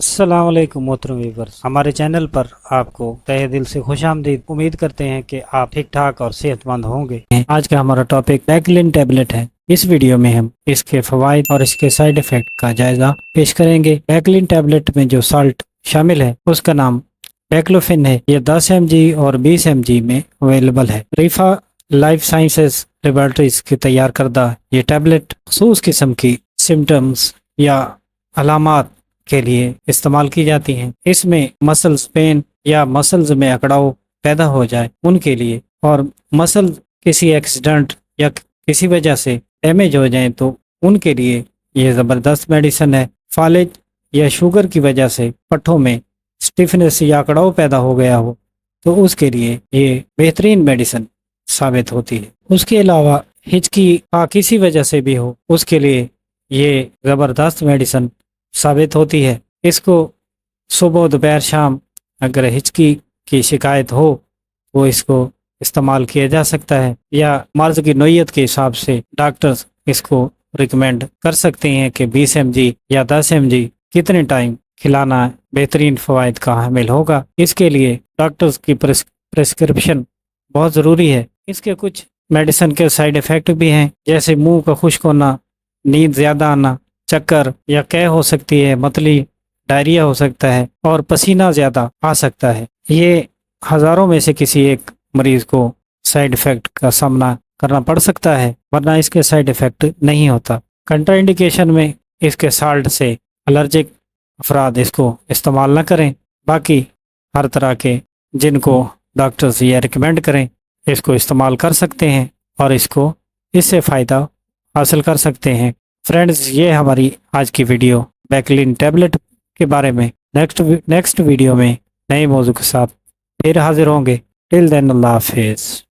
अस्सलाम वालेकुम मोहतरम व्यूअर्स, हमारे चैनल पर आपको तहे दिल से खुश आमदीद। उम्मीद करते हैं कि आप ठीक ठाक और सेहतमंद होंगे। आज का हमारा टॉपिक बैकलिन टैबलेट है। इस वीडियो में हम इसके फवाइद और इसके साइड इफेक्ट का जायजा पेश करेंगे। बैकलिन टैबलेट में जो साल्ट शामिल है उसका नाम बैक्लोफिन है। ये 10 mg और 20 mg में अवेलेबल है। रिफा लाइफ साइंसेज लेबॉर्ट्रीज की तैयार करदा ये टैबलेट खसूस किस्म की सिम्टम्स या अलामात के लिए इस्तेमाल की जाती हैं। इसमें मसल्स पेन या मसल्स में अकड़ाव पैदा हो जाए उनके लिए, और मसल किसी एक्सीडेंट या किसी वजह से डैमेज हो जाए तो उनके लिए ये ज़बरदस्त मेडिसिन है। फालिज या शुगर की वजह से पट्ठों में स्टिफनेस या अकड़ाव पैदा हो गया हो तो उसके लिए ये बेहतरीन मेडिसिन साबित होती है। उसके अलावा हिचकी किसी वजह से भी हो उसके लिए ये ज़बरदस्त मेडिसिन साबित होती है। इसको सुबह दोपहर शाम अगर हिचकी की शिकायत हो तो इसको इस्तेमाल किया जा सकता है, या मर्ज की नोयत के हिसाब से डॉक्टर्स इसको रिकमेंड कर सकते हैं कि 20 mg या 10 mg कितने टाइम खिलाना बेहतरीन फ़वाइद का हामिल होगा। इसके लिए डॉक्टर्स की प्रिस्क्रिप्शन बहुत ज़रूरी है। इसके कुछ मेडिसिन के साइड इफ़ेक्ट भी हैं, जैसे मुंह का खुश्क होना, नींद ज़्यादा आना, चक्कर या कै हो सकती है, मतली, डायरिया हो सकता है और पसीना ज़्यादा आ सकता है। ये हज़ारों में से किसी एक मरीज़ को साइड इफ़ेक्ट का सामना करना पड़ सकता है, वरना इसके साइड इफ़ेक्ट नहीं होता। कंट्राइंडिकेशन में इसके साल्ट से एलर्जिक अफराद इसको इस्तेमाल ना करें। बाकी हर तरह के जिनको डॉक्टर्स ये रिकमेंड करें इसको इस्तेमाल कर सकते हैं और इससे फ़ायदा हासिल कर सकते हैं। फ्रेंड्स, ये हमारी आज की वीडियो बैकलिन टैबलेट के बारे में। नेक्स्ट वीडियो में नए मौजू के साथ फिर हाजिर होंगे। टिल देन अल्लाह हाफिज़।